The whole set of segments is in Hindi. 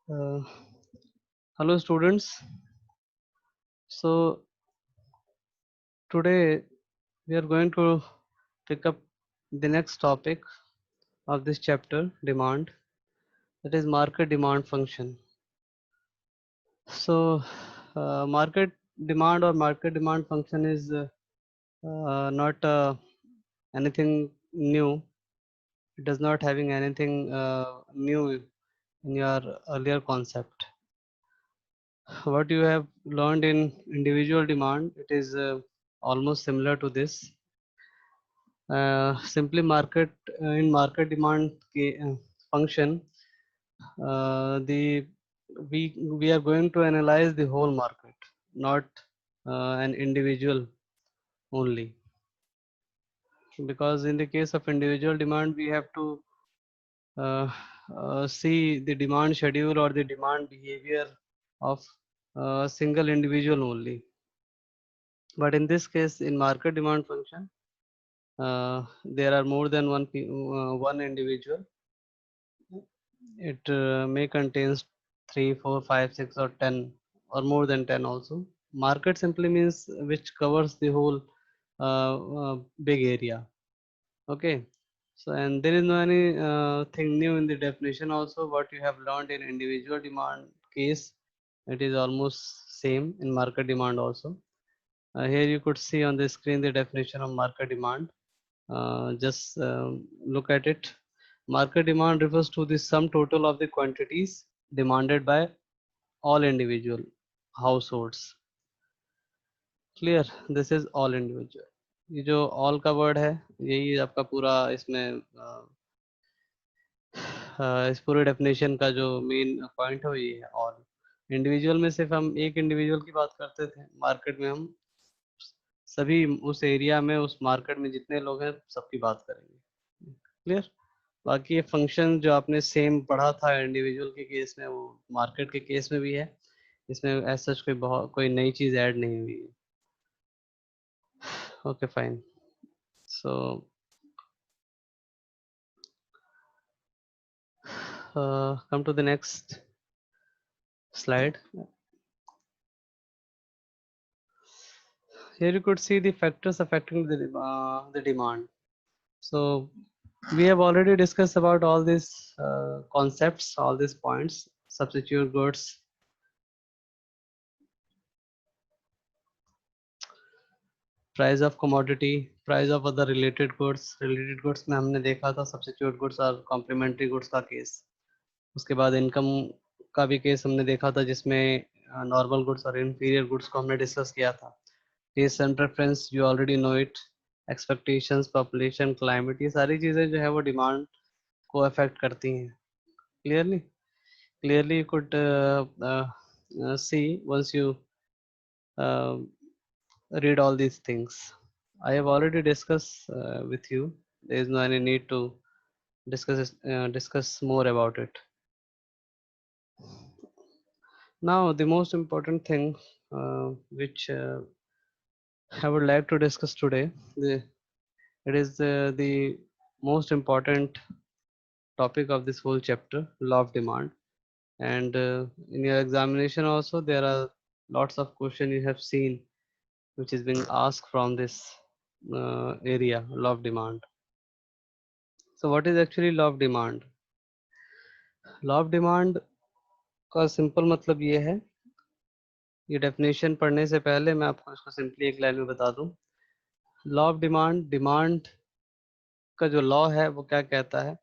Uh, Hello students. So today we are going to pick up the next topic of this chapter, demand, that is market demand function. So market demand or market demand function is not anything new. It does not having anything new in your earlier concept. What you have learned in individual demand, it is almost similar to this. Simply market in market demand function, the we are going to analyze the whole market, not an individual only, because in the case of individual demand we have to uh, see the demand schedule or the demand behavior of a single individual only. But in this case, in market demand function, there are more than one individual. It may contains 3, 4, 5, 6, or 10, or more than 10 also. Market simply means which covers the whole big area. Okay. So, and there is no any thing new in the definition also. What you have learned in individual demand case, it is almost same in market demand also. Here you could see on the screen the definition of market demand. Just look at it. Market demand refers to the sum total of the quantities demanded by all individual households. Clear? This is all individual. ये जो all का word है, यही आपका पूरा इसमें इस पूरे डेफिनेशन का जो मेन पॉइंट है वो ये है। all इंडिविजुअल में सिर्फ हम एक इंडिविजुअल की बात करते थे, मार्केट में हम सभी उस एरिया में उस मार्केट में जितने लोग हैं सबकी बात करेंगे। क्लियर? बाकी ये फंक्शन जो आपने सेम पढ़ा था इंडिविजुअल के केस में, वो मार्केट के केस में भी है। इसमें एज सच कोई नई चीज ऐड नहीं हुई है। Okay fine. So come to the next slide. Here you could see the factors affecting the demand. So we have already discussed about all these concepts, all these points: substitute goods, price of commodity, price of other related goods. Related goods में हमने देखा था सब्स्टिट्यूट गुड्स और कॉम्प्लीमेंट्री गुड्स का केस। उसके बाद इनकम का भी केस हमने देखा था, जिसमें नॉर्मल गुड्स और इंफीरियर गुड्स को हमने डिस्कस किया था। Taste and preference, you already know it. Expectations, population, climate, ये सारी चीज़ें जो है वो डिमांड को अफेक्ट करती हैं। Clearly you could see once you read all these things. I have already discussed with you. There is no any need to discuss more about it. Now, the most important thing which I would like to discuss today, it is the most important topic of this whole chapter, law of demand. And in your examination also, there are lots of questions you have seen which is being asked from this area, law of demand. So what is actually law of demand? Law of demand का सिंपल मतलब ये है, ये डेफिनेशन पढ़ने से पहले मैं आपको इसको सिंपली एक लाइन में बता दूं। लॉ ऑफ डिमांड, डिमांड का जो लॉ है वो क्या कहता है,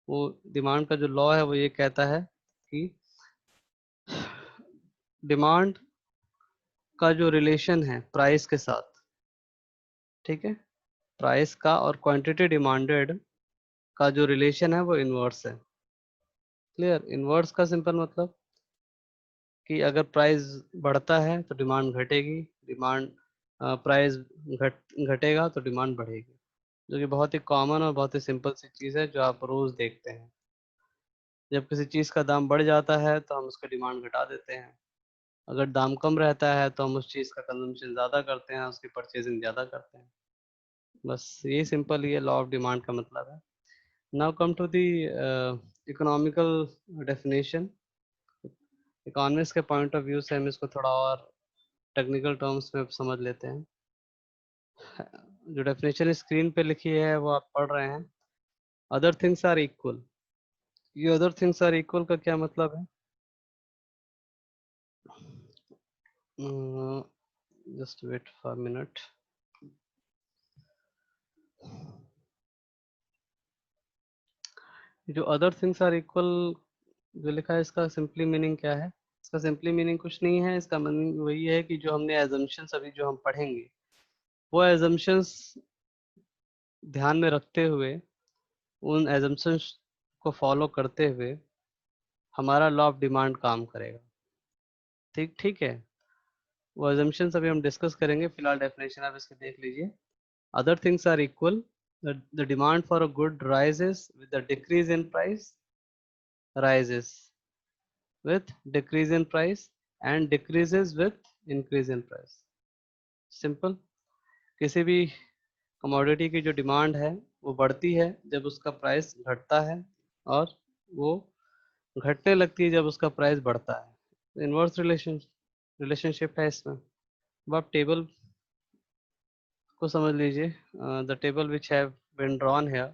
वो डिमांड का जो लॉ है वो ये कहता है कि डिमांड का जो रिलेशन है प्राइस के साथ, ठीक है, प्राइस का और क्वांटिटी डिमांडेड का जो रिलेशन है वो इनवर्स है। क्लियर? इनवर्स का सिंपल मतलब कि अगर प्राइस बढ़ता है तो डिमांड घटेगी, डिमांड प्राइस घटेगा तो डिमांड बढ़ेगी, जो कि बहुत ही कॉमन और बहुत ही सिंपल सी चीज़ है जो आप रोज़ देखते हैं। जब किसी चीज़ का दाम बढ़ जाता है तो हम उसका डिमांड घटा देते हैं, अगर दाम कम रहता है तो हम उस चीज़ का कंजम्पशन ज़्यादा करते हैं, उसकी परचेजिंग ज़्यादा करते हैं। बस ये सिंपल ये लॉ ऑफ डिमांड का मतलब है। Now come to the economical definition. Economics के पॉइंट ऑफ व्यू से हम इसको थोड़ा और टेक्निकल टर्म्स में समझ लेते हैं। जो डेफिनेशन स्क्रीन पे लिखी है वो आप पढ़ रहे हैं, अदर थिंग्स आर इक्वल। ये अदर थिंग्स आर इक्वल का क्या मतलब है? Just wait for minute. जो अदर थिंग्स आर इक्वल जो लिखा है, इसका सिंपली मीनिंग क्या है? इसका सिंपली मीनिंग कुछ नहीं है, इसका मीनिंग वही है कि जो हमने एजम्पशंस अभी जो हम पढ़ेंगे, वो एजम्पशंस ध्यान में रखते हुए, उन एजम्पशंस को फॉलो करते हुए हमारा लॉ ऑफ डिमांड काम करेगा। ठीक ठीक है, वो एजम्पशंस अभी हम डिस्कस करेंगे। फिलहाल डेफिनेशन आप इसके देख लीजिए। Other things are equal, the demand for a good rises with the decrease in price, rises with decrease in price, and decreases with increase in price। Simple. किसी भी कमोडिटी की जो डिमांड है वो बढ़ती है जब उसका प्राइस घटता है, और वो घटने लगती है जब उसका प्राइस बढ़ता है। इनवर्स रिलेशनशिप है इसमें। अब आप टेबल को समझ लीजिए। The table which have been drawn here,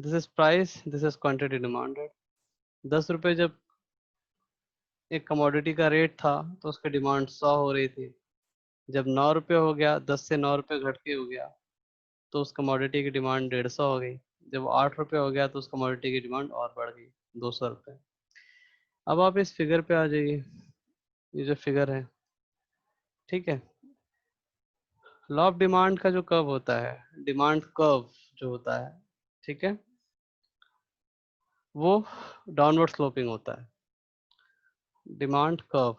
this is price, this is quantity demanded. 10 रुपये जब एक कमोडिटी का रेट था तो उसकी डिमांड 100 हो रही थी। जब 9 रुपये हो गया, 10 से 9 रुपये घट के हो गया, तो उस कमोडिटी की डिमांड 150 हो गई। जब 8 रुपये हो गया तो उस कमोडिटी की डिमांड और बढ़ गई, 200 रुपये। अब आप इस फिगर पे आ जाइए, ये जो फिगर है, ठीक है। लॉ ऑफ डिमांड का जो कर्व होता है, डिमांड कर्व जो होता है, ठीक है, वो डाउनवर्ड स्लोपिंग होता है। डिमांड कर्व,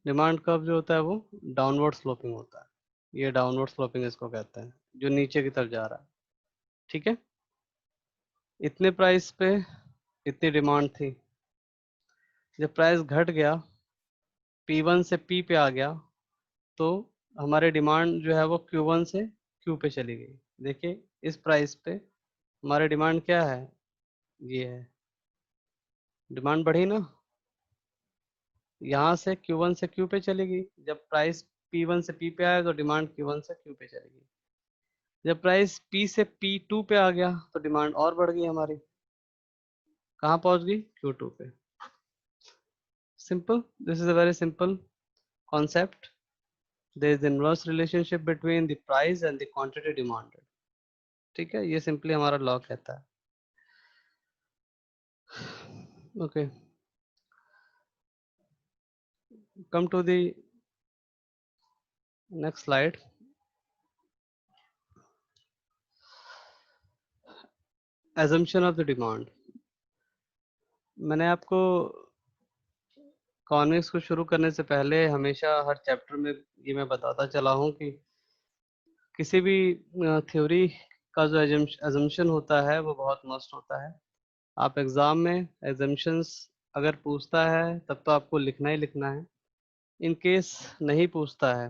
डिमांड कर्व जो होता है वो डाउनवर्ड स्लोपिंग होता है। ये डाउनवर्ड स्लोपिंग इसको कहते हैं, जो नीचे की तरफ जा रहा है, ठीक है। इतने प्राइस पे इतनी डिमांड थी, जब प्राइस घट गया, P1 से P पे आ गया, तो हमारी डिमांड जो है वो Q1 से Q पे चली गई। देखिए इस प्राइस पे हमारी डिमांड क्या है, ये है, डिमांड बढ़ी ना, यहाँ से Q1 से Q पे चली गई। जब प्राइस P1 से P पे आया तो डिमांड Q1 से Q पे चली गई। जब प्राइस P से P2 पे आ गया तो डिमांड और बढ़ गई हमारी, कहाँ पहुंच गई, Q2 पे। Simple, this is a very simple concept। there is inverse relationship between the price and the quantity demanded। ठीक है, ये सिंपली हमारा लॉ कहता है। Okay, come to the next slide. assumption of the demand. मैंने आपको इकोनॉमिक्स को शुरू करने से पहले हमेशा हर चैप्टर में ये मैं बताता चला हूँ कि किसी भी थ्योरी का जो assumption होता है वो बहुत मस्ट होता है। आप एग्जाम में assumptions अगर पूछता है तब तो आपको लिखना ही लिखना है। इन केस नहीं पूछता है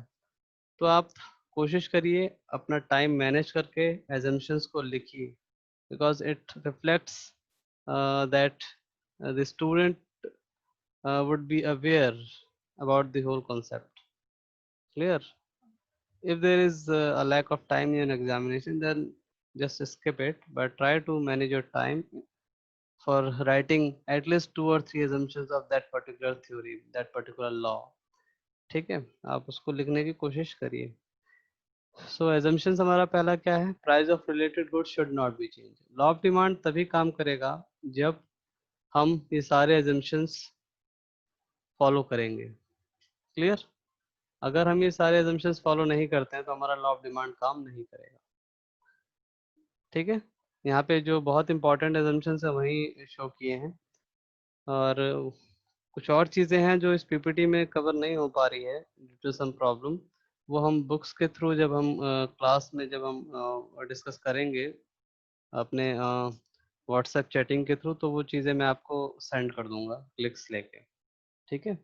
तो आप कोशिश करिए अपना टाइम मैनेज करके assumptions को लिखिए, because it reflects that the student would be aware about the whole concept। Clear? If there is a lack of time in examination, then just skip it, but try to manage your time for writing at least 2 or 3 assumptions of that particular theory, that particular law। ठीक है, आप उसको लिखने की कोशिश करिए। सो assumptions हमारा पहला क्या है, price of related goods should not be change. Law of demand तभी काम करेगा जब हम ये सारे assumptions फॉलो करेंगे। क्लियर? अगर हम ये सारे assumptions फॉलो नहीं करते हैं तो हमारा लॉ ऑफ डिमांड काम नहीं करेगा। ठीक है, यहाँ पे जो बहुत इंपॉर्टेंट assumptions है वही शो किए हैं, और कुछ और चीज़ें हैं जो इस पीपीटी में कवर नहीं हो पा रही है ड्यू टू सम प्रॉब्लम। वो हम बुक्स के थ्रू जब हम क्लास में जब हम डिस्कस करेंगे अपने व्हाट्सएप चैटिंग के थ्रू, तो वो चीज़ें मैं आपको सेंड कर दूंगा क्लिक्स लेके। ठीक है,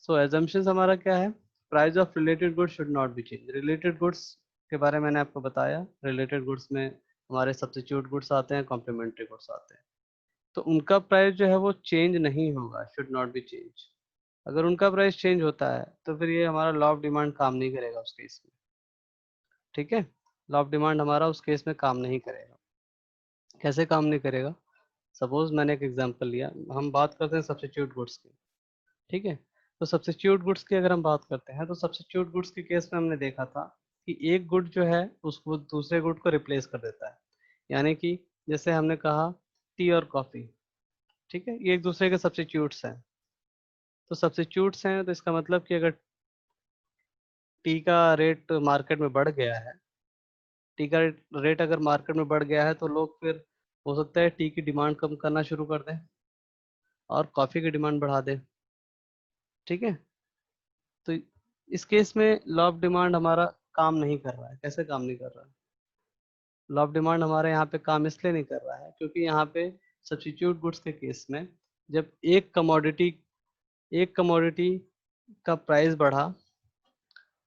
सो एजम्पशंस हमारा क्या है, price of related goods should not be change. Related goods के बारे में मैंने आपको बताया। रिलेटेड गुड्स में हमारे सब्स्टिट्यूट गुड्स आते हैं, कॉम्प्लीमेंट्री गुड्स आते हैं। तो उनका प्राइस जो है वो चेंज नहीं होगा, शुड नॉट बी चेंज। अगर उनका प्राइस चेंज होता है तो फिर ये हमारा लॉ ऑफ डिमांड काम नहीं करेगा उस केस में। ठीक है, लॉ ऑफ डिमांड हमारा उस केस में काम नहीं करेगा। कैसे काम नहीं करेगा? सपोज मैंने एक एग्जांपल लिया, हम बात करते हैं सब्स्टिट्यूट गुड्स की। ठीक है, तो सब्स्टिट्यूट गुड्स की अगर हम बात करते हैं तो सब्स्टिट्यूट गुड्स के केस में हमने देखा था कि एक गुड जो है उसको दूसरे गुड को रिप्लेस कर देता है। यानी कि जैसे हमने कहा टी और कॉफी, ठीक है, ये एक दूसरे के सब्स्टिट्यूट्स हैं। तो सब्स्टिट्यूट्स हैं तो इसका मतलब कि अगर टी का रेट मार्केट में बढ़ गया है, टी का रेट अगर मार्केट में बढ़ गया है तो लोग फिर हो सकता है टी की डिमांड कम करना शुरू कर दें और कॉफ़ी की डिमांड बढ़ा दें। ठीक है, तो इस केस में लॉ ऑफ डिमांड हमारा काम नहीं कर रहा है। कैसे काम नहीं कर रहा है? लॉ ऑफ डिमांड हमारे यहाँ पे काम इसलिए नहीं कर रहा है क्योंकि यहाँ पे सब्स्टिट्यूट गुड्स के केस में जब एक कमोडिटी का प्राइस बढ़ा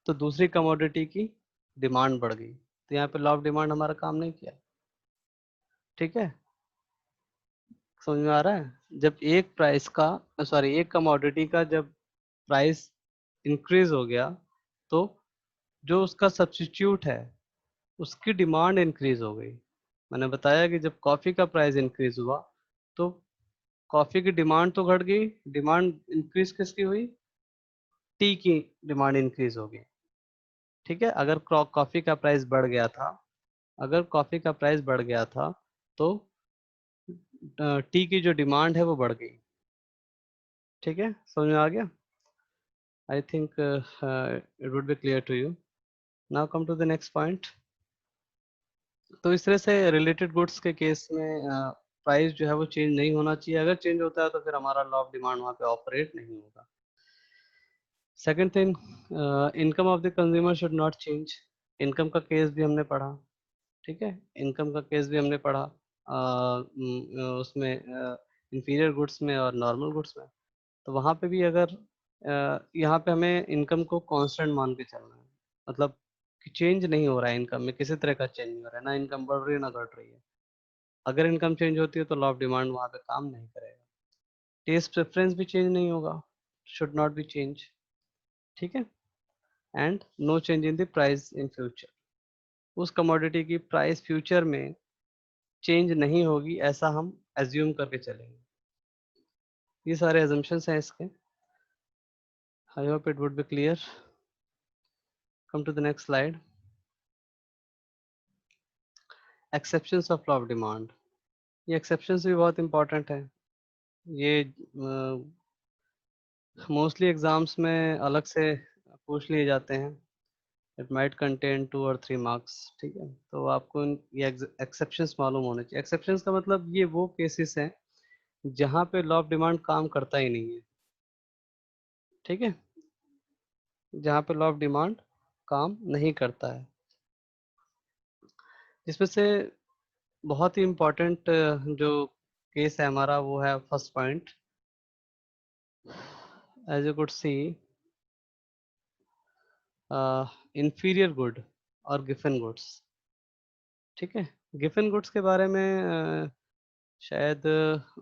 तो दूसरी कमोडिटी की डिमांड बढ़ गई, तो यहाँ पे लॉ ऑफ डिमांड हमारा काम नहीं किया। ठीक है, समझ में आ रहा है? जब एक प्राइस का, सॉरी, एक कमोडिटी का जब प्राइस इंक्रीज हो गया तो जो उसका सब्स्टिट्यूट है उसकी डिमांड इंक्रीज हो गई। मैंने बताया कि जब कॉफ़ी का प्राइस इंक्रीज हुआ तो कॉफ़ी की डिमांड तो घट गई, डिमांड इंक्रीज किसकी हुई? टी की डिमांड इंक्रीज हो गई। ठीक है, अगर कॉफ़ी का प्राइस बढ़ गया था, अगर कॉफ़ी का प्राइस बढ़ गया था तो टी की जो डिमांड है वो बढ़ गई। ठीक है, समझ में आ गया? I think it would be clear to you. Now come to the next point. तो इस तरह से रिलेटेड गुड्स के केस में प्राइस जो है वो चेंज नहीं होना चाहिए। अगर चेंज होता है तो फिर हमारा लॉ ऑफ डिमांड वहाँ पे ऑपरेट नहीं होगा। Second thing, income of the consumer should not change. Income का केस भी हमने पढ़ा। ठीक है, इनकम का केस भी हमने पढ़ा उसमें इंफीरियर गुड्स में और नॉर्मल गुड्स में। तो वहाँ पे भी अगर यहाँ पे हमें इनकम को कांस्टेंट मान के चलना है, मतलब कि चेंज नहीं हो रहा है इनकम में, किसी तरह का चेंज नहीं हो रहा है, ना इनकम बढ़ रही है ना घट रही है। अगर इनकम चेंज होती है तो लॉ ऑफ डिमांड वहाँ पे काम नहीं करेगा। टेस्ट प्रेफरेंस भी चेंज नहीं होगा, शुड नॉट बी चेंज। ठीक है, and no change in the price in future. उस कमोडिटी की प्राइस फ्यूचर में चेंज नहीं होगी ऐसा हम एज्यूम करके चलेंगे। ये सारे एजम्पशंस हैं इसके। I hope it would be clear. Come to the next slide. Exceptions of law of demand. ये एक्सेप्शंस भी बहुत इंपॉर्टेंट है। ये मोस्टली एग्जाम्स में अलग से पूछ लिए जाते हैं। इट माइट कंटेन 2 और 3 मार्क्स। ठीक है, तो आपको ये एक्सेप्शंस मालूम होने चाहिए। एक्सेप्शंस का मतलब ये वो केसेस हैं जहाँ पे लॉ ऑफ डिमांड काम करता ही नहीं है। ठीक है, जहाँ पे लॉ ऑफ डिमांड काम नहीं करता है। इसमें से बहुत ही इम्पोर्टेंट जो केस है हमारा वो है first point. As you could see, inferior good और गिफन गुड्स। ठीक है, गिफन गुड्स के बारे में शायद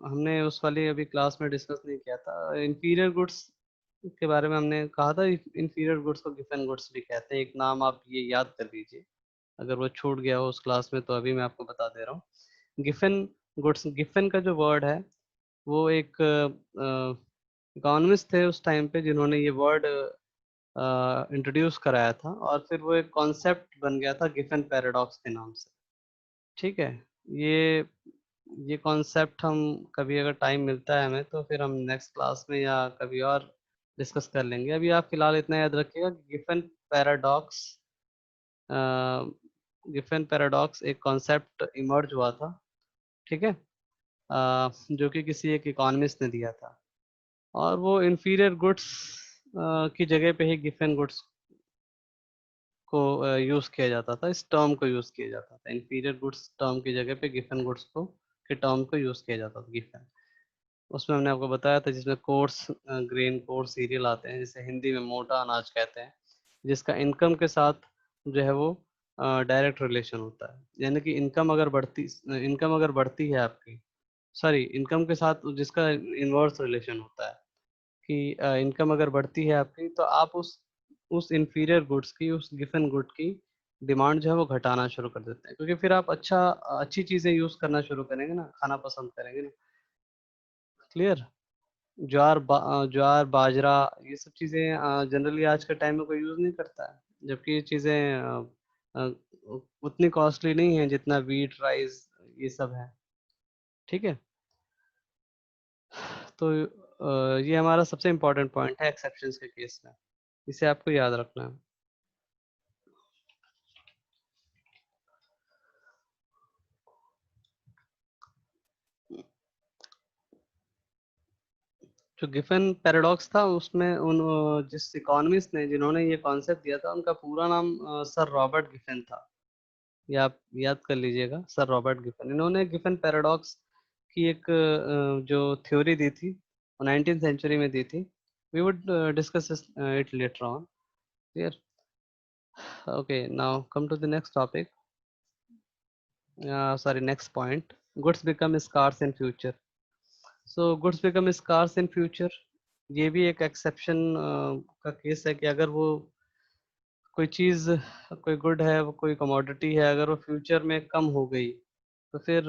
हमने उस वाली अभी क्लास में डिस्कस नहीं किया था। इंफीरियर गुड्स के बारे में हमने कहा था, इंफीरियर गुड्स को गिफन गुड्स भी कहते हैं। एक नाम आप ये याद कर लीजिए, अगर वो छूट गया हो उस क्लास में तो अभी मैं आपको बता दे रहा हूँ। गिफन गुड्स, गिफन का जो वर्ड है वो एक इकोनॉमिस्ट थे उस टाइम पे जिन्होंने ये वर्ड इंट्रोड्यूस कराया था, और फिर वो एक कॉन्सेप्ट बन गया था गिफन पैराडॉक्स के नाम से। ठीक है, ये ये कॉन्सेप्ट हम कभी अगर टाइम मिलता है हमें तो फिर हम नेक्स्ट क्लास में या कभी और डिस्कस कर लेंगे। अभी आप फिलहाल इतना याद रखिएगा कि पैराडॉक्स गिफन पैराडॉक्स एक कॉन्सेप्ट इमर्ज हुआ था। ठीक है, जो कि किसी एक इकोनॉमिस्ट ने दिया था, और वो इंफीरियर गुड्स की जगह पे ही गिफन गुड्स को यूज किया जाता था, इस टर्म को यूज किया जाता था। इंफीरियर गुड्स टर्म की जगह पे गिफन गुड्स को के टर्म को यूज किया जाता था, गिफन। उसमें हमने आपको बताया था जिसमें कोर्स ग्रेन, कोर्स सीरियल आते हैं, जिसे हिंदी में मोटा अनाज कहते हैं, जिसका इनकम के साथ जो है वो डायरेक्ट रिलेशन होता है। यानी कि इनकम अगर बढ़ती है आपकी सॉरी, इनकम के साथ जिसका इनवर्स रिलेशन होता है कि इनकम अगर बढ़ती है आपकी तो आप उस इंफीरियर गुड्स की, उस गिवन गुड की डिमांड जो है वो घटाना शुरू कर देते हैं, क्योंकि फिर आप अच्छी चीजें यूज करना शुरू करेंगे ना, खाना पसंद करेंगे ना। क्लियर? ज्वार बाजरा, ये सब चीजें जनरली आज के टाइम में कोई यूज नहीं करता है, जबकि ये चीजें अ, उतनी कॉस्टली नहीं है जितना वीट, राइस, ये सब है। ठीक है। तो ये हमारा सबसे इम्पोर्टेंट पॉइंट है एक्सेप्शंस के केस में, इसे आपको याद रखना है। जो गिफन पैराडॉक्स था उसमें जिस इकोनॉमिस्ट ने, जिन्होंने ये कॉन्सेप्ट दिया था, उनका पूरा नाम सर रॉबर्ट गिफन था। ये आप याद कर लीजिएगा, सर रॉबर्ट गिफन। इन्होंने गिफन पैराडॉक्स की एक जो थ्योरी दी थी वो 19th सेंचुरी में दी थी। We would discuss it later on. Clear? Okay, now come to the next topic, sorry, next point. Goods become scarce in future. So goods become scarce in future, ये भी एक एक्सेप्शन का केस है कि अगर वो कोई चीज, कोई गुड है, वो कोई कमोडिटी है, अगर वो फ्यूचर में कम हो गई तो फिर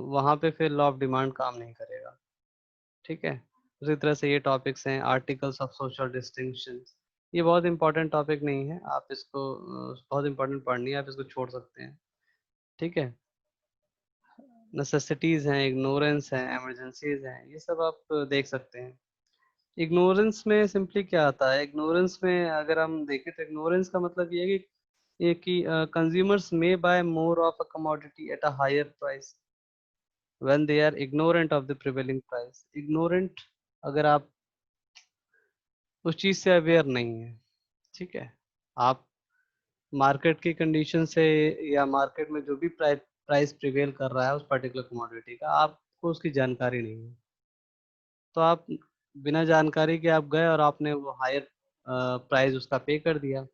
वहां पे फिर लॉ ऑफ डिमांड काम नहीं करेगा। ठीक है। उसी तरह से ये टॉपिक्स हैं आर्टिकल्स ऑफ सोशल डिस्टिंक्शन। ये बहुत इंपॉर्टेंट टॉपिक नहीं है, आप इसको बहुत इंपॉर्टेंट पढ़ नहीं है, आप इसको छोड़ सकते हैं। ठीक है। नेसेसिटीज हैं, इग्नोरेंस है, इमरजेंसीज हैं, ये सब आप देख सकते हैं। इग्नोरेंस में सिंपली क्या आता है, इग्नोरेंस में अगर हम देखें तो इग्नोरेंस का मतलब ये कि consumers may buy more of a commodity at a higher price when they are ignorant of the prevailing price. Ignorant, अगर आप उस चीज से अवेयर नहीं है। ठीक है। आप मार्केट की कंडीशन से या मार्केट में जो भी प्राइस प्रिवेल कर रहा है उस पर्टिकुलर कमोडिटी का, आपको उसकी जानकारी नहीं है, तो आप बिना जानकारी के आप गए और आपने वो हायर प्राइस उसका पे कर दिया।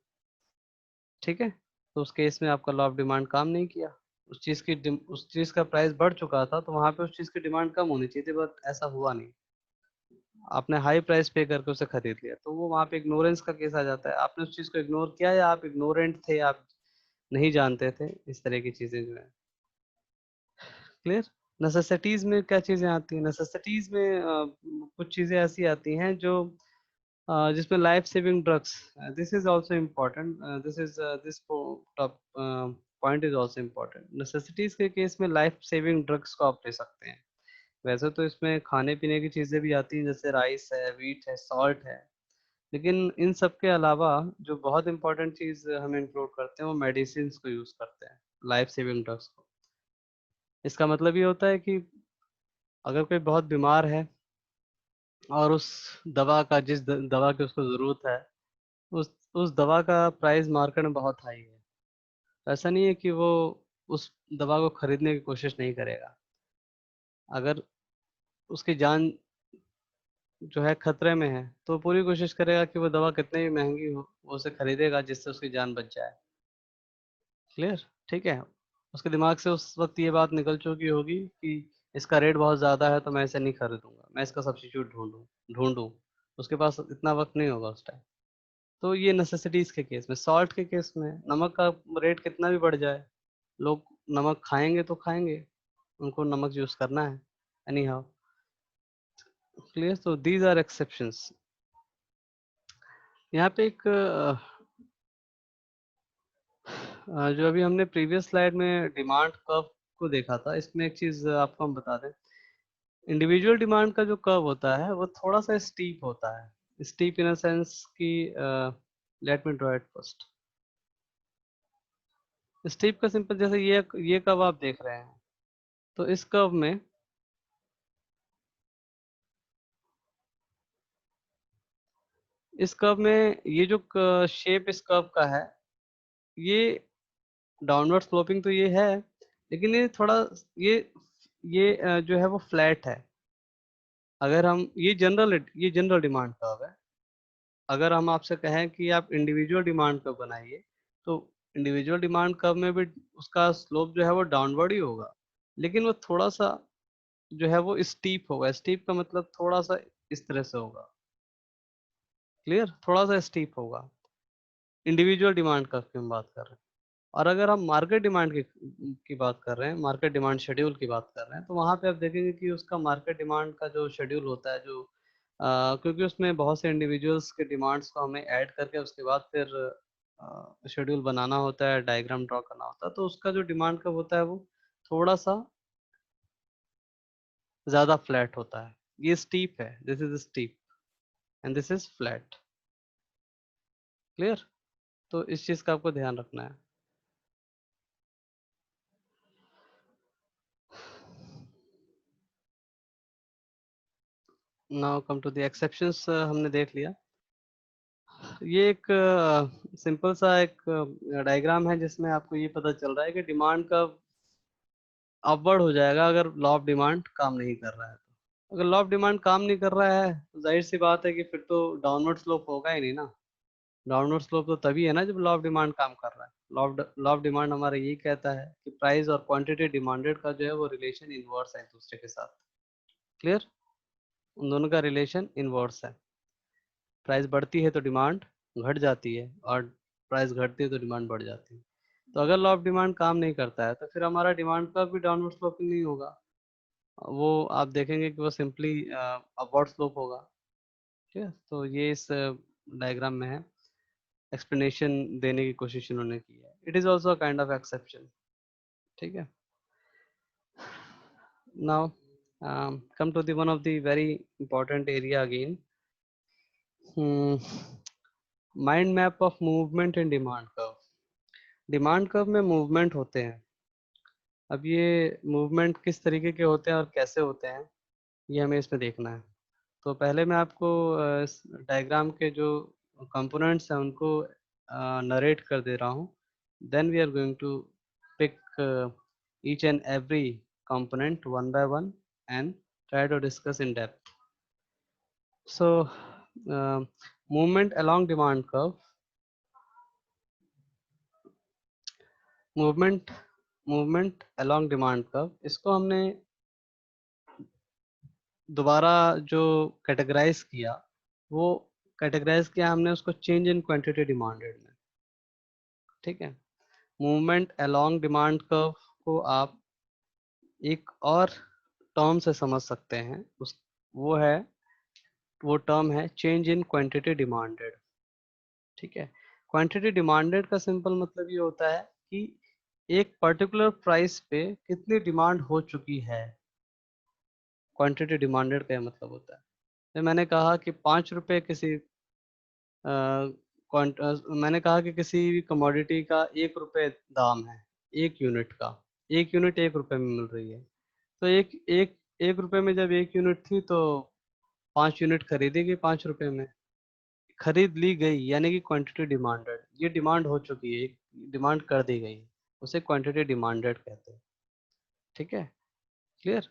ठीक है। तो उस केस में आपका लॉ ऑफ डिमांड काम नहीं किया। उस चीज का प्राइस बढ़ चुका था तो वहां पे उस चीज की डिमांड कम होनी चाहिए थी, बट ऐसा हुआ नहीं। आपने हाई प्राइस पे करके उसे खरीद लिया, तो वो वहां पे इग्नोरेंस का केस आ जाता है। आपने उस चीज को इग्नोर किया या आप इग्नोरेंट थे, आप नहीं जानते थे, इस तरह की चीजें जो है। क्लियर? नेसेसिटीज में क्या चीजें आती हैं? नेसेसिटीज में कुछ चीजें ऐसी आती हैं जो जिसमें life saving drugs, this is also important, this top point is also important. Necessities के केस में लाइफ सेविंग ड्रग्स को आप ले सकते हैं। वैसे तो इसमें खाने पीने की चीजें भी आती हैं, जैसे राइस है, व्हीट है, सॉल्ट है, लेकिन इन सब के अलावा जो बहुत इंपॉर्टेंट चीज हम इंक्लूड करते हैं वो मेडिसिन को यूज करते हैं, लाइफ सेविंग ड्रग्स को। इसका मतलब ये होता है कि अगर कोई बहुत बीमार है और उस दवा का, दवा की उसको जरूरत है, उस दवा का प्राइस मार्केट में बहुत हाई है, ऐसा नहीं है कि वो उस दवा को खरीदने की कोशिश नहीं करेगा। अगर उसकी जान जो है खतरे में है तो पूरी कोशिश करेगा कि वो दवा कितनी भी महंगी हो वो उसे खरीदेगा जिससे उसकी जान बच जाए। क्लियर? ठीक है। उसके दिमाग से उस वक्त ये बात निकल चुकी होगी कि इसका रेट बहुत ज़्यादा है तो मैं इसे नहीं खरीदूंगा, मैं इसका सब्स्टिट्यूट ढूंढूं। उसके पास इतना वक्त नहीं होगा उस टाइम। तो ये नेसेसिटीज के केस में। सॉल्ट के केस में नमक का रेट कितना भी बढ़ जाए, लोग नमक खाएंगे तो खाएंगे, उनको नमक यूज करना है एनी हाउ। क्लियर? तो दीज आर एक्सेप्शंस। यहाँ पे एक जो अभी हमने प्रीवियस स्लाइड में डिमांड कर्व को देखा था, इसमें एक चीज आपको हम बता दें। इंडिविजुअल डिमांड का जो कर्व होता है वो थोड़ा सा स्टीप होता है। स्टीप इन अ सेंस कि let me draw it first. Steep का सिंपल, जैसे ये कर्व आप देख रहे हैं, तो इस कर्व में ये जो शेप इस कर्व का है, ये डाउनवर्ड स्लोपिंग तो ये है, लेकिन ये जो है वो फ्लैट है। अगर हम ये जनरल डिमांड कर्व है। अगर हम आपसे कहें कि आप इंडिविजुअल डिमांड कर्व बनाइए, तो इंडिविजुअल डिमांड कर्व में भी उसका स्लोप जो है वो डाउनवर्ड ही होगा, लेकिन वो थोड़ा सा जो है वो स्टीप होगा। स्टीप का मतलब थोड़ा सा इस तरह से होगा, क्लियर, थोड़ा सा स्टीप होगा। इंडिविजुअल डिमांड कर्व की हम बात कर रहे हैं। और अगर हम मार्केट डिमांड की बात कर रहे हैं, मार्केट डिमांड शेड्यूल की बात कर रहे हैं, तो वहाँ पे आप देखेंगे कि उसका मार्केट डिमांड का जो शेड्यूल होता है, जो क्योंकि उसमें बहुत से इंडिविजुअल्स के डिमांड्स को हमें ऐड करके उसके बाद फिर शेड्यूल बनाना होता है, डायग्राम ड्रॉ करना होता है, तो उसका जो डिमांड कर्व होता है वो थोड़ा सा ज़्यादा फ्लैट होता है। ये स्टीप है, this is steep and this is flat, clear. तो इस चीज़ का आपको ध्यान रखना है। Now come to the exceptions, हमने देख लिया। ये एक सिंपल सा एक डायग्राम है जिसमें आपको ये पता चल रहा है कि डिमांड का अपवर्ड हो जाएगा अगर लॉ ऑफ डिमांड काम नहीं कर रहा है। तो अगर लॉ ऑफ डिमांड काम नहीं कर रहा है तो जाहिर सी बात है कि फिर तो डाउनवर्ड स्लोप होगा ही नहीं ना। डाउनवर्ड स्लोप तो तभी है ना जब लॉ ऑफ डिमांड काम कर रहा है। लॉ ऑफ डिमांड हमारा यही कहता है कि प्राइस और क्वांटिटी डिमांडेड का जो है वो रिलेशन इनवर्स है एक दूसरे के साथ, क्लियर। उन दोनों का रिलेशन इनवर्स है। प्राइस बढ़ती है तो डिमांड घट जाती है और प्राइस घटती है तो डिमांड बढ़ जाती है। तो अगर लॉ ऑफ डिमांड काम नहीं करता है तो फिर हमारा डिमांड का भी डाउनवर्ड स्लोपिंग नहीं होगा। वो आप देखेंगे कि वो सिंपली अपवर्ड स्लोप होगा। ठीक है, तो ये इस डायग्राम में है। एक्सप्लेनेशन देने की कोशिश इन्होंने की है। It is also kind of exception. ठीक है, now come to the one of the very important area again, mind map of movement and demand curve. Demand curve में मूवमेंट होते हैं। अब ये मूवमेंट किस तरीके के होते हैं और कैसे होते हैं ये हमें इसमें देखना है। तो पहले मैं आपको इस डायग्राम के जो कंपोनेंट्स हैं उनको नरेट कर दे रहा हूँ। Then we are going to pick each and every component one by one and try to discuss in depth. So movement along demand curve, movement movement along demand curve, इसको हमने दोबारा जो कैटेगराइज किया, वो कैटेगराइज किया हमने उसको चेंज इन क्वांटिटी डिमांडेड में। ठीक है, मूवमेंट अलोंग डिमांड कर्व को आप एक और टर्म से समझ सकते हैं। उस वो टर्म है चेंज इन क्वांटिटी डिमांडेड। ठीक है, क्वांटिटी डिमांडेड का सिंपल मतलब ये होता है कि एक पर्टिकुलर प्राइस पे कितनी डिमांड हो चुकी है। क्वांटिटी डिमांडेड का मतलब होता है, तो मैंने कहा कि 5 रुपए किसी मैंने कहा कि किसी भी कमोडिटी का 1 रुपए दाम है, 1 यूनिट का। 1 यूनिट 1 रुपए में मिल रही है। तो एक एक 1 रुपए में जब 1 यूनिट थी तो 5 यूनिट खरीदी गई 5 रुपए में, खरीद ली गई, यानी कि क्वांटिटी डिमांडेड। ये डिमांड हो चुकी है, डिमांड कर दी गई, उसे क्वांटिटी डिमांडेड कहते हैं। ठीक है, क्लियर।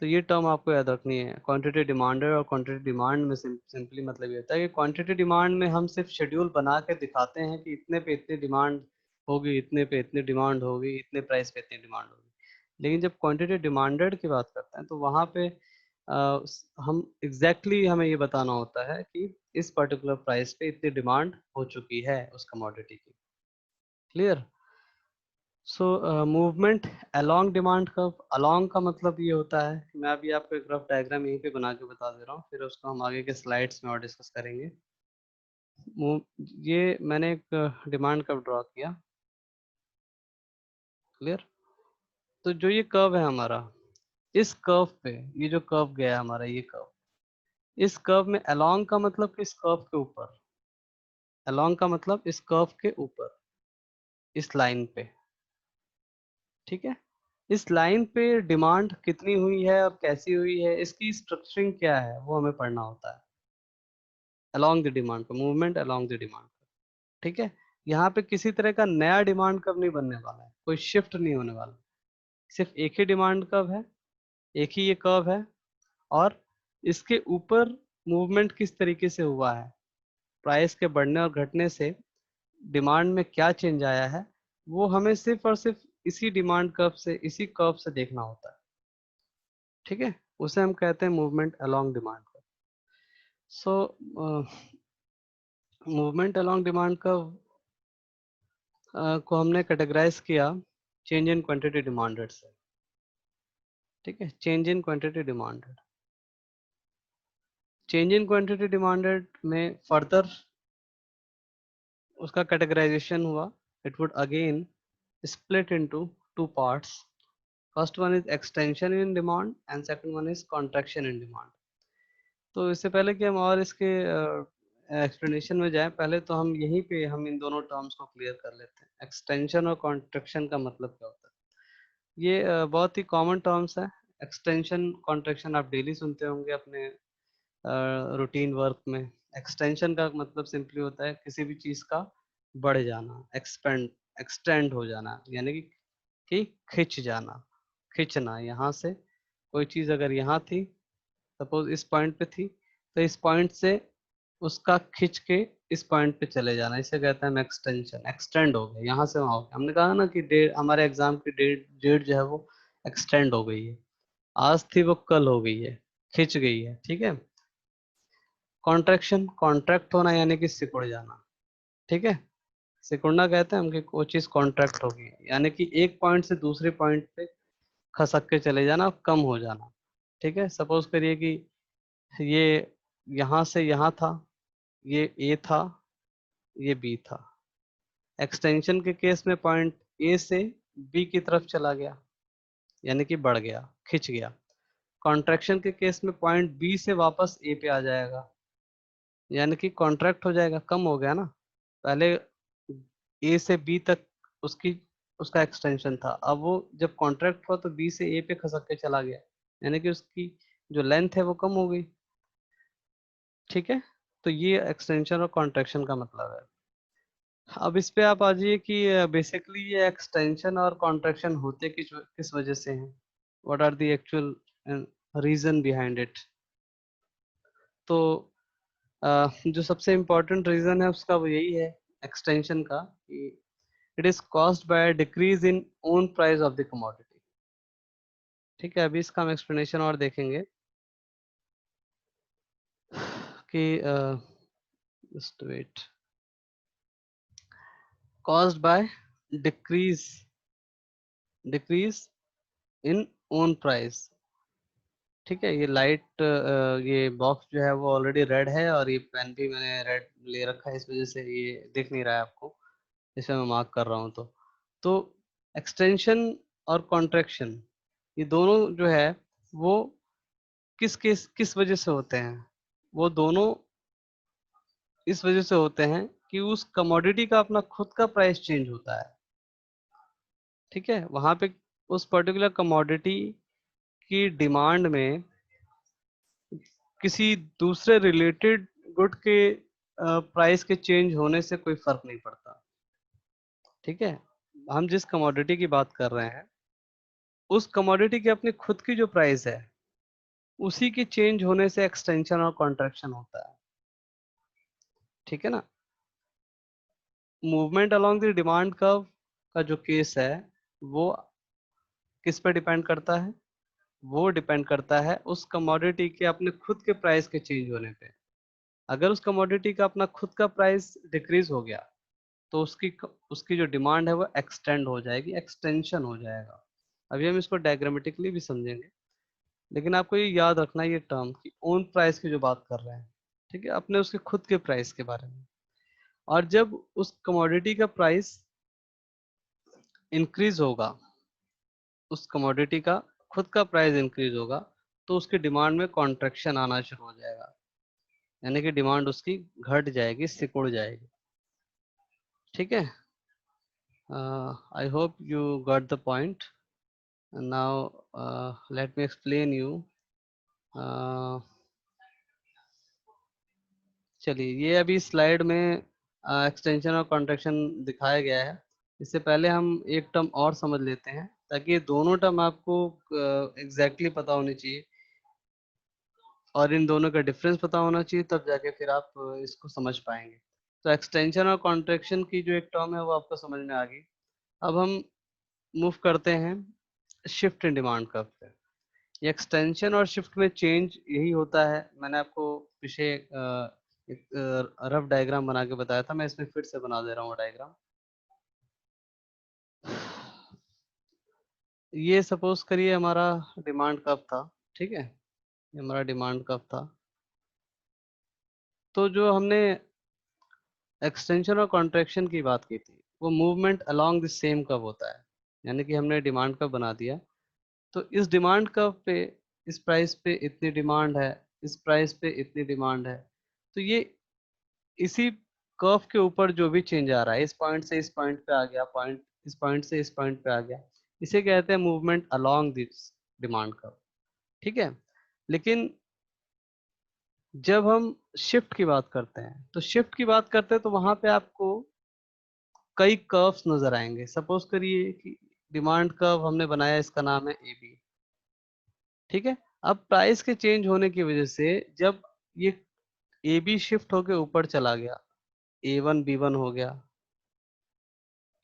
तो ये टर्म आपको याद रखनी है, क्वांटिटी डिमांडेड और क्वांटिटी डिमांड में सिंपली मतलब ये होता है कि क्वांटिटी डिमांड में हम सिर्फ शेड्यूल बना के दिखाते हैं कि इतने पे इतनी डिमांड होगी, इतने पे इतनी डिमांड होगी, इतने प्राइस पे इतनी डिमांड होगी। लेकिन जब क्वांटिटी डिमांडेड की बात करते हैं तो वहाँ पे हम हमें ये बताना होता है कि इस पर्टिकुलर प्राइस पे इतनी डिमांड हो चुकी है उस कमोडिटी की, clear. So movement along demand curve, along का मतलब ये होता है, मैं अभी आपको एक रफ डायग्राम यहीं पे बना के बता दे रहा हूँ, फिर उसको हम आगे के स्लाइड्स में और डिस्कस करेंगे। ये मैंने एक डिमांड कर्व ड्रॉ किया, क्लियर। तो जो ये कर्व है हमारा, इस कर्व पे ये जो कर्व गया है हमारा, ये कर्व, इस कर्व में अलोंग का मतलब कि इस कर्व के ऊपर, अलोंग का मतलब इस कर्व के ऊपर, इस लाइन पे। ठीक है, इस लाइन पे डिमांड कितनी हुई है और कैसी हुई है, इसकी स्ट्रक्चरिंग क्या है वो हमें पढ़ना होता है। अलोंग द डिमांड का मूवमेंट, अलोंग द डिमांड। ठीक है, यहाँ पे किसी तरह का नया डिमांड कर्व नहीं बनने वाला है, कोई शिफ्ट नहीं होने वाला, सिर्फ एक ही डिमांड कर्व है, एक ही ये कर्व है। और इसके ऊपर मूवमेंट किस तरीके से हुआ है, प्राइस के बढ़ने और घटने से डिमांड में क्या चेंज आया है, वो हमें सिर्फ और सिर्फ इसी डिमांड कर्व से, इसी कर्व से देखना होता है। ठीक है, उसे हम कहते हैं movement along demand curve. So movement along demand curve को हमने कैटेगराइज किया चेंज इन क्वांटिटी डिमांडेड से। ठीक है, change in quantity demanded, change in quantity demanded में फर्दर उसका कैटेगराइजेशन हुआ। It would again split into two parts. First one is extension in demand and second one is contraction in demand. तो इससे पहले कि हम और इसके एक्सप्लेनेशन में जाएं, पहले तो हम यहीं पे हम इन दोनों टर्म्स को क्लियर कर लेते हैं। एक्सटेंशन और कॉन्ट्रैक्शन का मतलब क्या होता है? ये बहुत ही कॉमन टर्म्स है। एक्सटेंशन कॉन्ट्रैक्शन आप डेली सुनते होंगे अपने रूटीन वर्क में। एक्सटेंशन का मतलब सिंपली होता है किसी भी चीज का बढ़ जाना, एक्सटेंड हो जाना, यानी कि खिंच जाना, खिंचना। यहाँ से कोई चीज अगर यहाँ थी, सपोज इस पॉइंट पे थी, तो इस पॉइंट से उसका खिंच के इस पॉइंट पे चले जाना, इसे कहते हैं हम एक्सटेंशन। एक्सटेंड हो गया, यहाँ से वहां हो गया। हमने कहा ना कि डेट, हमारे एग्जाम की डेट जो है वो एक्सटेंड हो गई है। आज थी वो कल हो गई है, खिंच गई है। ठीक है। कॉन्ट्रैक्शन, कॉन्ट्रैक्ट होना यानी कि सिकुड़ जाना। ठीक है, सिकुड़ना कहते हैं हम कि कोई चीज कॉन्ट्रैक्ट होगी, यानी कि एक पॉइंट से दूसरे पॉइंट पे खसक के चले जाना, कम हो जाना। ठीक है, सपोज करिए कि ये यहाँ से यहाँ था, ये ए था, ये बी था। एक्सटेंशन के केस में पॉइंट ए से बी की तरफ चला गया, यानी कि बढ़ गया, खिंच गया। कॉन्ट्रैक्शन के केस में पॉइंट बी से वापस ए पे आ जाएगा, यानी कि कॉन्ट्रैक्ट हो जाएगा, कम हो गया ना। पहले ए से बी तक उसकी उसका एक्सटेंशन था, अब वो जब कॉन्ट्रैक्ट हुआ तो बी से ए पे खसक के चला गया, यानी कि उसकी जो लेंथ है वो कम हो गई। ठीक है, तो ये एक्सटेंशन और कॉन्ट्रैक्शन का मतलब है। अब इस पे आप आ जाइए कि बेसिकली ये एक्सटेंशन और कॉन्ट्रैक्शन होते किस वजह से हैं, what are the actual reason behind it. तो जो सबसे इम्पोर्टेंट रीजन है उसका वो यही है एक्सटेंशन का, कि it is caused by decrease in own price of the commodity. ठीक है, अभी इसका हम एक्सप्लेनेशन और देखेंगे कि just wait, caused by decrease decrease in own price. ठीक है, ये लाइट ये बॉक्स जो है वो ऑलरेडी रेड है, और ये पेन भी मैंने रेड ले रखा है, इस वजह से ये दिख नहीं रहा है आपको, इसे मैं मार्क कर रहा हूँ। तो एक्सटेंशन और कॉन्ट्रैक्शन, ये दोनों जो है वो किस वजह से होते हैं? वो दोनों इस वजह से होते हैं कि उस कमोडिटी का अपना खुद का प्राइस चेंज होता है। ठीक है, वहां पे उस पर्टिकुलर कमोडिटी की डिमांड में किसी दूसरे रिलेटेड गुड के प्राइस के चेंज होने से कोई फर्क नहीं पड़ता। ठीक है, हम जिस कमोडिटी की बात कर रहे हैं, उस कमोडिटी की अपनी खुद की जो प्राइस है, उसी के चेंज होने से एक्सटेंशन और कॉन्ट्रैक्शन होता है। ठीक है ना। Movement along the demand curve का जो केस है वो किस पे डिपेंड करता है? वो डिपेंड करता है उस कमोडिटी के अपने खुद के प्राइस के चेंज होने पे। अगर उस कमोडिटी का अपना खुद का प्राइस डिक्रीज हो गया, तो उसकी उसकी जो डिमांड है वो एक्सटेंड हो जाएगी, एक्सटेंशन हो जाएगा। अभी हम इसको डायग्रामेटिकली भी समझेंगे, लेकिन आपको ये याद रखना है ये टर्म कि ओन प्राइस की जो बात कर रहे हैं। ठीक है, अपने उसके खुद के प्राइस के बारे में। और जब उस कमोडिटी का प्राइस इंक्रीज होगा, उस कमोडिटी का खुद का प्राइस इंक्रीज होगा, तो उसकी डिमांड में कॉन्ट्रैक्शन आना शुरू हो जाएगा, यानी कि डिमांड उसकी घट जाएगी, सिकुड़ जाएगी। ठीक है, I hope you got the point. Now let me explain you. चलिए, ये अभी स्लाइड में एक्सटेंशन और कॉन्ट्रैक्शन दिखाया गया है। इससे पहले हम एक टर्म और समझ लेते हैं, ताकि ये दोनों टर्म आपको एग्जैक्टली पता होनी चाहिए, और इन दोनों का डिफरेंस पता होना चाहिए, तब जाके फिर आप इसको समझ पाएंगे। तो एक्सटेंशन और कॉन्ट्रैक्शन की जो एक टर्म है वो आपको समझ में आ गई। अब हम मूव करते हैं शिफ्ट इन डिमांड कर्व पे। एक्सटेंशन और शिफ्ट में चेंज यही होता है। मैंने आपको पीछे एक रफ डायग्राम बना के बताया था, मैं इसमें फिर से बना दे रहा हूँ डायग्राम। ये सपोज करिए हमारा डिमांड कब था, ठीक है, ये हमारा डिमांड कब था। तो जो हमने एक्सटेंशन और कॉन्ट्रैक्शन की बात की थी, वो movement along the same curve होता है। यानी कि हमने डिमांड कर्व बना दिया, तो इस डिमांड कर्व पे इस प्राइस पे इतनी डिमांड है, इस प्राइस पे इतनी डिमांड है, तो ये इसी कर्व के ऊपर जो भी चेंज आ रहा है, इस पॉइंट से इस पॉइंट पे आ गया, पॉइंट इस पॉइंट से इस पॉइंट पे आ गया, इसे कहते हैं movement along this demand curve, ठीक है। लेकिन जब हम शिफ्ट की बात करते हैं, तो शिफ्ट की बात करते हैं तो वहां पे आपको कई कर्व्स नजर आएंगे। सपोज करिए कि डिमांड कर्व हमने बनाया, इसका नाम है ए बी, ठीक है। अब प्राइस के चेंज होने की वजह से जब ये ए बी शिफ्ट होके ऊपर चला गया, ए वन बी वन हो गया,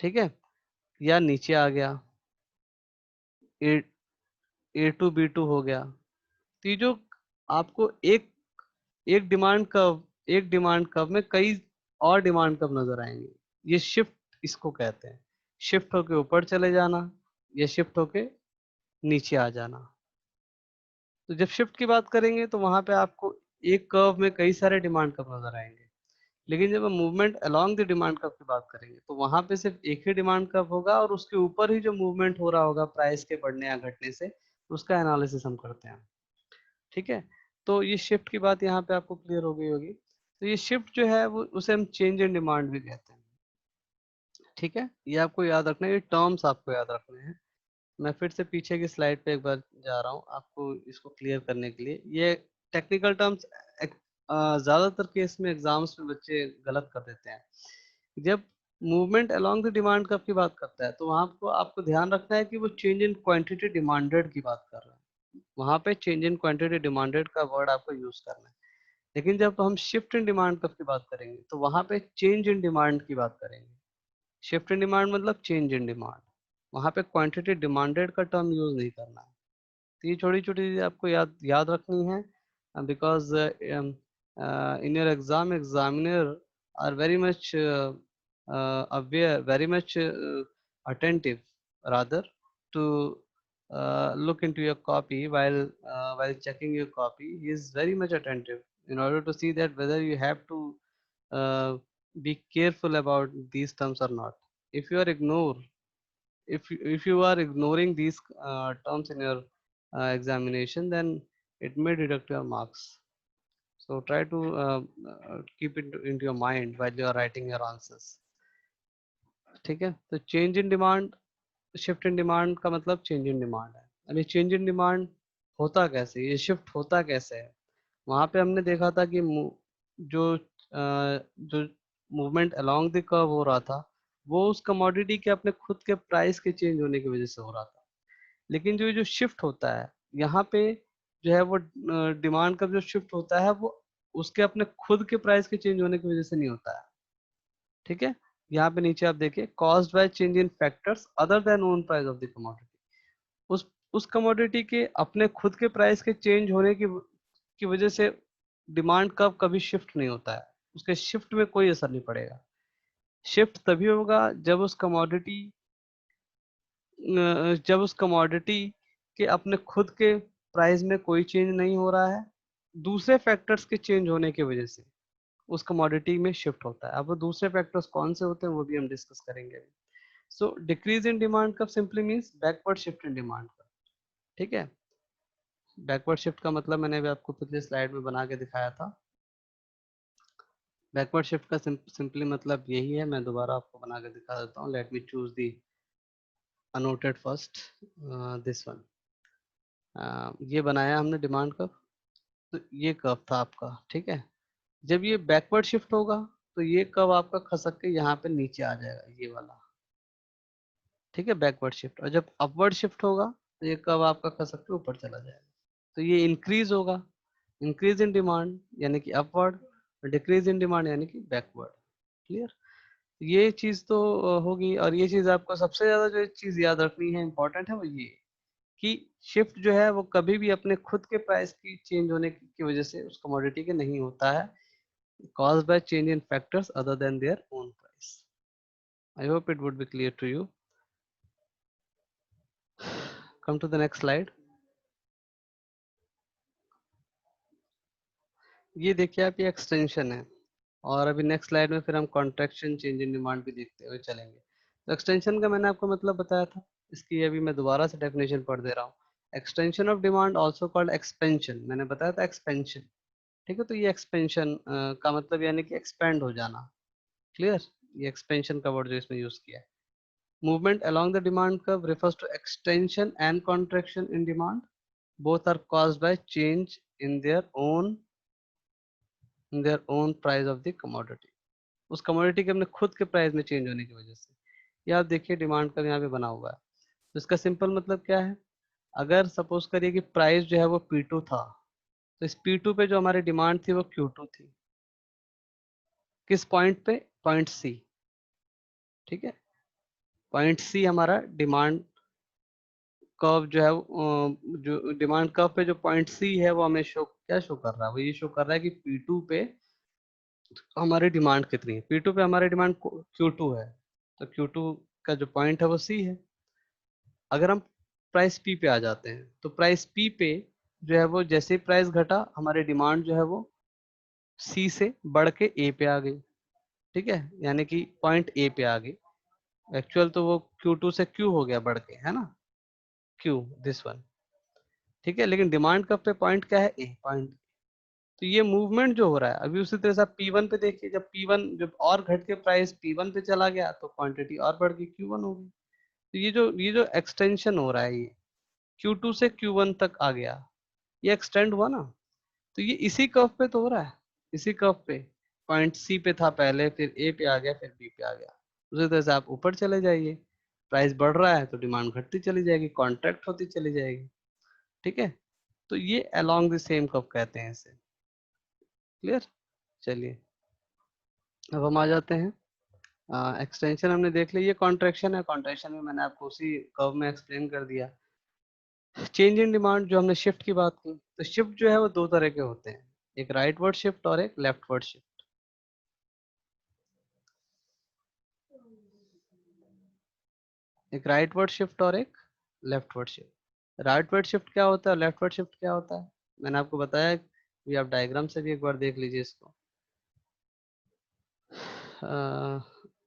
ठीक है, या नीचे आ गया, ए ए टू बी टू हो गया, तो ये जो आपको एक डिमांड कर्व, एक डिमांड कर्व में कई और डिमांड कर्व नजर आएंगे। ये शिफ्ट इसको कहते हैं, शिफ्ट होके ऊपर चले जाना या शिफ्ट होके नीचे आ जाना। तो जब शिफ्ट की बात करेंगे तो वहां पे आपको एक कर्व में कई सारे डिमांड कर्व नजर आएंगे। लेकिन जब हम movement along the demand curve की बात करेंगे तो वहां पे सिर्फ एक ही डिमांड कर्व होगा और उसके ऊपर ही जो मूवमेंट हो रहा होगा प्राइस के बढ़ने या घटने से, उसका एनालिसिस हम करते हैं, ठीक है। तो ये शिफ्ट की बात यहाँ पे आपको क्लियर हो गई होगी। तो ये शिफ्ट जो है वो उसे हम चेंज इन डिमांड भी कहते हैं, ठीक है। ये आपको याद रखना है, ये टर्म्स आपको याद रखने हैं। मैं फिर से पीछे की स्लाइड पे एक बार जा रहा हूँ आपको इसको क्लियर करने के लिए। ये टेक्निकल टर्म्स ज्यादातर केस में एग्जाम्स में बच्चे गलत कर देते हैं। जब movement along the demand curve की बात करता है तो वहां को आपको ध्यान रखना है कि वो चेंज इन क्वांटिटी डिमांडेड की बात कर रहा है। वहां पे चेंज इन क्वांटिटी डिमांडेड का वर्ड आपको यूज करना है। लेकिन जब हम शिफ्ट इन डिमांड कर्व की बात करेंगे तो वहां पे चेंज इन डिमांड की बात करेंगे। शिफ्ट इन डिमांड मतलब चेंज इन डिमांड, वहां पे क्वांटिटी डिमांडेड का टर्म यूज नहीं करना है। तो ये छोटी छोटी चीजें आपको याद याद रखनी है, because in your exam examiner are very much aware, very much attentive rather, to look into your copy while checking your copy. He is very much attentive in order to see that whether you have to uh, be careful about these terms or not. If you are ignore, if you are ignoring these terms in your examination, then it may deduct your marks. So try to keep it into your mind while you are writing your answers, ठीक है। तो change in demand, shift in demand का मतलब चेंज इन डिमांड है। अभी चेंज इन डिमांड होता कैसे, ये शिफ्ट होता कैसे है। वहां पे हमने देखा था कि जो मूवमेंट अलोंग द कर्व हो रहा था वो उस कमोडिटी के अपने खुद के प्राइस के चेंज होने की वजह से हो रहा था। लेकिन जो जो शिफ्ट होता है यहाँ पे, जो है वो डिमांड का जो शिफ्ट होता है वो उसके अपने खुद के प्राइस के चेंज होने की वजह से नहीं होता है, ठीक है। यहाँ पे नीचे आप देखिए, caused by change in factors other than own price of the commodity. उस कमोडिटी के अपने खुद के प्राइस के चेंज होने की वजह से डिमांड का कभी शिफ्ट नहीं होता है, उसके शिफ्ट में कोई असर नहीं पड़ेगा। शिफ्ट तभी होगा जब उस कमोडिटी के अपने खुद के प्राइस में कोई चेंज नहीं हो रहा है, दूसरे फैक्टर्स के चेंज होने की वजह से उस कमोडिटी में शिफ्ट होता है। अब वो दूसरे फैक्टर्स कौन से होते हैं वो भी हम डिस्कस करेंगे। सो डिक्रीज इन डिमांड कब simply means backward shift in demand का, ठीक है। बैकवर्ड शिफ्ट का मतलब मैंने अभी आपको पिछले स्लाइड में बना के दिखाया था। बैकवर्ड शिफ्ट का सिंपली मतलब यही है, मैं दोबारा आपको बना के दिखा देता हूँ। Let me choose the annotated first, this one. ये बनाया हमने डिमांड कर्व, तो ये कर्व था आपका, ठीक है। जब ये बैकवर्ड शिफ्ट होगा तो ये कर्व आपका खसक के यहाँ पे नीचे आ जाएगा, ये वाला, ठीक है, बैकवर्ड शिफ्ट। और जब अपवर्ड शिफ्ट होगा तो ये कर्व आपका खसक के ऊपर चला जाएगा। तो ये इंक्रीज होगा, इंक्रीज इन डिमांड यानी कि अपवर्ड, डिक्रीज इन डिमांड यानी कि बैकवर्ड। क्लियर। ये चीज तो होगी। और ये चीज आपको सबसे ज्यादा जो चीज याद रखनी है, इंपॉर्टेंट है, वो ये कि शिफ्ट जो है वो कभी भी अपने खुद के प्राइस की चेंज होने की वजह से उस कमोडिटी के नहीं होता है, caused by change in factors other than their own price. I hope it would be clear to you. Come to the next slide. ये देखिए आप, ये एक्सटेंशन है, और अभी नेक्स्ट स्लाइड में फिर हम कॉन्ट्रैक्शन चेंज इन डिमांड भी देखते हुए चलेंगे। तो एक्सटेंशन का मैंने आपको मतलब बताया था, इसकी अभी मैं दोबारा से डेफिनेशन पढ़ दे रहा हूँ। Extension of demand also called expansion, मैंने बताया था एक्सपेंशन, ठीक है। तो ये एक्सपेंशन का मतलब यानी कि एक्सपेंड हो जाना, क्लियर। ये एक्सपेंशन का वर्ड जो इसमें यूज किया है। Movement along the demand curve refers to extension and contraction in demand. Both are caused by change in their own price of the commodity. उस कमोडिटी के अपने खुद के प्राइस में चेंज होने की वजह से। ये आप देखिए डिमांड कर्व यहाँ पे बना हुआ है। तो इसका सिंपल मतलब क्या है, अगर सपोज करिए कि प्राइस जो है वो P2 था, तो इस P2 पे जो हमारी डिमांड थी वो Q2 थी। किस पॉइंट पे? पॉइंट सी, ठीक है। पॉइंट सी हमारा डिमांड कर्व जो है जो डिमांड कर्व पे जो पॉइंट सी है वो हमें शो क्या शो कर रहा है, वो ये शो कर रहा है कि P2 पे हमारी डिमांड कितनी है। P2 पे हमारी डिमांड Q2 है, तो Q2 का जो पॉइंट है वो C है। अगर हम प्राइस P पे आ जाते हैं, तो प्राइस P पे जो है वो जैसे ही प्राइस घटा, हमारी डिमांड जो है वो C से बढ़ के A पे आ गई, ठीक है, यानी कि पॉइंट A पे आ गई। एक्चुअल तो वो Q2 से Q हो गया बढ़ के, है ना, Q दिस वन, ठीक है। लेकिन डिमांड कर्व पे पॉइंट क्या है? A point. तो ये मूवमेंट जो हो रहा है अभी, उसी तरह से आप P1 पे देखिए, जब P1 जब और घट के प्राइस P1 पे चला गया तो क्वांटिटी और बढ़ गई, Q1 हो गई। तो ये जो एक्सटेंशन हो रहा है, ये Q2 से Q1 तक आ गया, ये एक्सटेंड हुआ ना। तो ये इसी कर्व पे तो हो रहा है, इसी कर्व पे। पॉइंट सी पे था पहले, फिर ए पे आ गया, फिर बी पे आ गया। उसी तरह से आप ऊपर चले जाइए, प्राइस बढ़ रहा है तो डिमांड घटती चली जाएगी, कॉन्ट्रैक्ट होती चली जाएगी, ठीक है। तो ये अलोंग द सेम कर्व कहते हैं इसे, क्लियर। चलिए अब हम आ जाते हैं, एक्सटेंशन हमने देख ली, ये कॉन्ट्रैक्शन है। कॉन्ट्रैक्शन में मैंने आपको उसी कर्व में एक्सप्लेन कर दिया। चेंज इन डिमांड, जो हमने शिफ्ट की बात की, तो शिफ्ट जो है वो दो तरह के होते हैं, एक राइट वर्ड शिफ्ट और एक लेफ्ट वर्ड शिफ्ट। एक राइट वर्ड शिफ्ट और एक left word shift. Right word shift क्या होता है, लेफ्ट वर्ड शिफ्ट क्या होता है, मैंने आपको बताया कि आप डायग्राम से भी एक बार देख लीजिए इसको।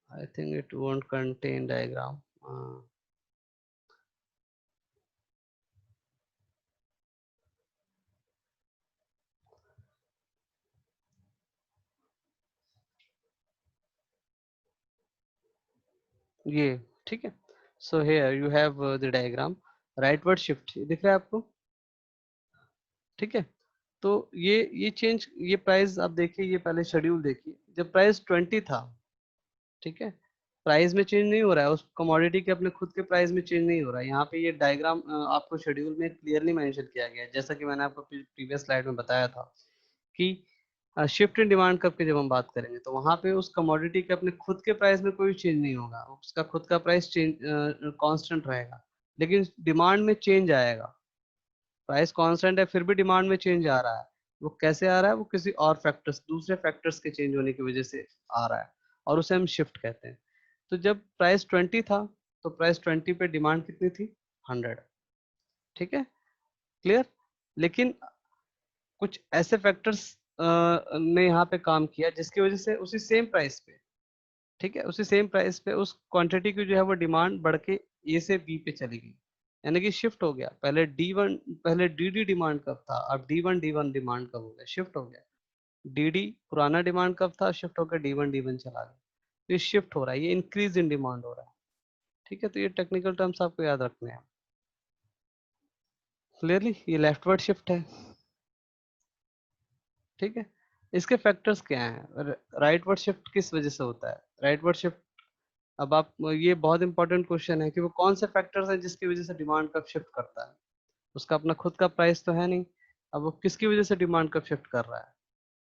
आई think it won't contain diagram. ये ठीक है। So here you have the diagram, right word shift दिख रहा है आपको, ठीक है। तो ये चेंज, ये प्राइस आप देखिए, ये पहले शेड्यूल देखिए, जब प्राइस 20 था, ठीक है, प्राइस में चेंज नहीं हो रहा है, उस कमोडिटी के अपने खुद के प्राइस में चेंज नहीं हो रहा है। यहाँ पे ये डायग्राम आपको शेड्यूल में क्लियरली मेंशन किया गया है, जैसा कि मैंने आपको प्रीवियस स्लाइड में बताया था कि शिफ्ट इन डिमांड कब की जब हम बात करेंगे, तो वहां पे उस कमोडिटी के अपने खुद के प्राइस में कोई चेंज नहीं होगा, उसका खुद का प्राइस चेंज कांस्टेंट रहेगा। लेकिन डिमांड में चेंज आएगा, प्राइस कांस्टेंट है फिर भी डिमांड में चेंज आ रहा है। वो कैसे आ रहा है? वो किसी और फैक्टर्स, दूसरे फैक्टर्स के चेंज होने की वजह से आ रहा है, और उसे हम शिफ्ट कहते हैं। तो जब प्राइस 20 था, तो प्राइस 20 पे डिमांड कितनी थी? 100, ठीक है, क्लियर। लेकिन कुछ ऐसे फैक्टर्स ने यहाँ पे काम किया जिसकी वजह से उसी सेम प्राइस पे, ठीक है, उसी सेम प्राइस पे उस क्वांटिटी की जो है वो डिमांड बढ़ के ए से बी पे चली गई, यानी कि शिफ्ट हो गया। पहले D1, पहले DD डिमांड कब था, अब D1 डिमांड कब हो गया, शिफ्ट हो गया। DD पुराना डिमांड कब था, शिफ्ट होकर D1 चला गया। तो ये शिफ्ट हो रहा है, ये इंक्रीज इन डिमांड हो रहा है, ठीक है। तो ये टेक्निकल टर्म्स आपको याद रखने हैं क्लियरली। ये लेफ्टवर्ड शिफ्ट है, ठीक है। इसके फैक्टर्स क्या हैं? राइटवर्ड शिफ्ट किस वजह से होता है राइटवर्ड शिफ्ट? अब आप, ये बहुत इंपॉर्टेंट क्वेश्चन है कि वो कौन से फैक्टर्स हैं जिसकी वजह से डिमांड कब शिफ्ट करता है। उसका अपना खुद का प्राइस तो है नहीं, अब वो किसकी वजह से डिमांड कब शिफ्ट कर रहा है।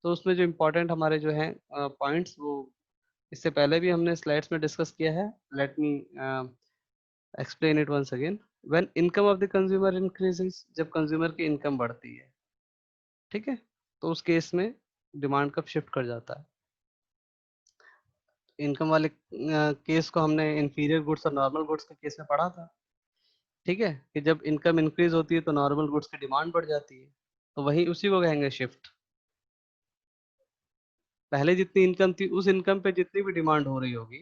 तो उसमें जो इम्पोर्टेंट हमारे जो हैं पॉइंट्स, वो इससे पहले भी हमने स्लाइड्स में डिस्कस किया है। Let me explain it once again. When income of the consumer increases, जब कंज्यूमर की इनकम बढ़ती है, ठीक है, तो उस केस में डिमांड कब शिफ्ट कर जाता है। इनकम वाले केस को हमने इंफीरियर गुड्स और नॉर्मल गुड्स के केस में पढ़ा था, ठीक है, कि जब इनकम इंक्रीज होती है तो नॉर्मल गुड्स की डिमांड बढ़ जाती है, तो वही उसी को कहेंगे शिफ्ट। पहले जितनी इनकम थी उस इनकम पे जितनी भी डिमांड हो रही होगी,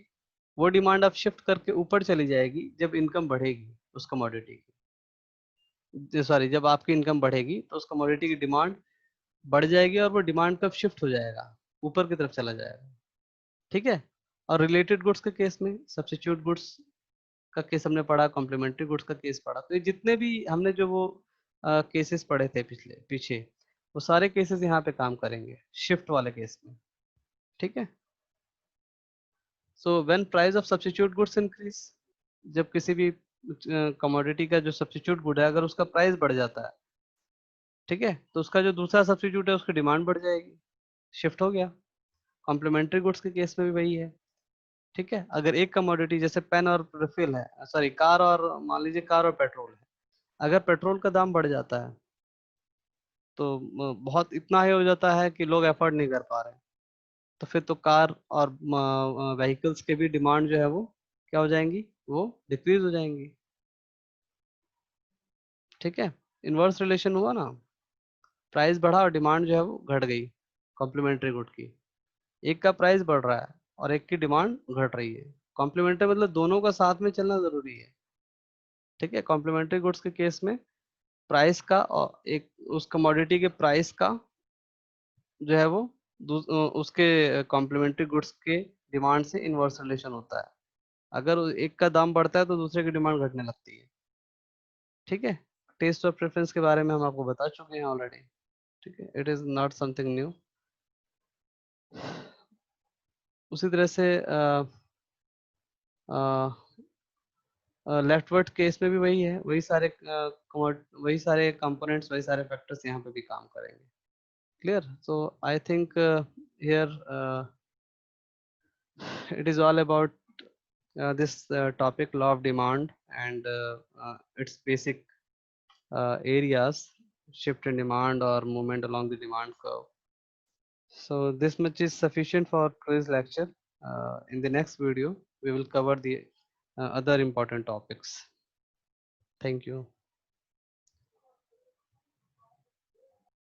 वो डिमांड अब शिफ्ट करके ऊपर चली जाएगी जब इनकम बढ़ेगी उस कमोडिटी की, सॉरी, जब आपकी इनकम बढ़ेगी तो उस कमोडिटी की डिमांड बढ़ जाएगी और वो डिमांड कब शिफ्ट हो जाएगा, ऊपर की तरफ चला जाएगा, ठीक है। और रिलेटेड गुड्स के केस में सब्स्टिट्यूट गुड्स का केस हमने पढ़ा, कॉम्प्लीमेंट्री गुड्स का केस पढ़ा, तो ये जितने भी हमने जो वो केसेस पढ़े थे पिछले पीछे, वो सारे केसेस यहाँ पे काम करेंगे शिफ्ट वाले केस में, ठीक है। So when price of substitute goods increase, जब किसी भी कमोडिटी का जो सब्स्टिट्यूट गुड है अगर उसका प्राइस बढ़ जाता है, ठीक है, तो उसका जो दूसरा सब्स्टिट्यूट है उसकी डिमांड बढ़ जाएगी, शिफ्ट हो गया। कॉम्प्लीमेंट्री गुड्स के केस में भी वही है, ठीक है। अगर एक कमोडिटी जैसे पेन और रिफिल है, सॉरी कार, और मान लीजिए कार और पेट्रोल है, अगर पेट्रोल का दाम बढ़ जाता है तो बहुत इतना ही हो जाता है कि लोग अफोर्ड नहीं कर पा रहे हैं, तो फिर तो कार और व्हीकल्स के भी डिमांड जो है वो क्या हो जाएंगी, वो डिक्रीज हो जाएंगी, ठीक है। इनवर्स रिलेशन हुआ ना, प्राइस बढ़ा और डिमांड जो है वो घट गई कॉम्प्लीमेंट्री गुड की, एक का प्राइस बढ़ रहा है और एक की डिमांड घट रही है, कॉम्प्लीमेंट्री मतलब दोनों का साथ में चलना जरूरी है, ठीक है। कॉम्प्लीमेंट्री गुड्स के केस में प्राइस का और एक उस कमोडिटी के प्राइस का जो है वो उसके कॉम्प्लीमेंट्री गुड्स के डिमांड से इनवर्स रिलेशन होता है, अगर एक का दाम बढ़ता है तो दूसरे की डिमांड घटने लगती है, ठीक है। टेस्ट और प्रेफरेंस के बारे में हम आपको बता चुके हैं ऑलरेडी, ठीक है, it is not something new. उसी तरह से लेफ्टवर्ड केस में भी वही है, वही सारे कंपोनेंट्स, वही सारे फैक्टर्स यहाँ पे भी काम करेंगे, clear. So I think here it is all about this topic, law of demand, and its basic areas, shift in demand or movement along the demand curve. So this much is sufficient for today's lecture. In the next video we will cover the other important topics. Thank you.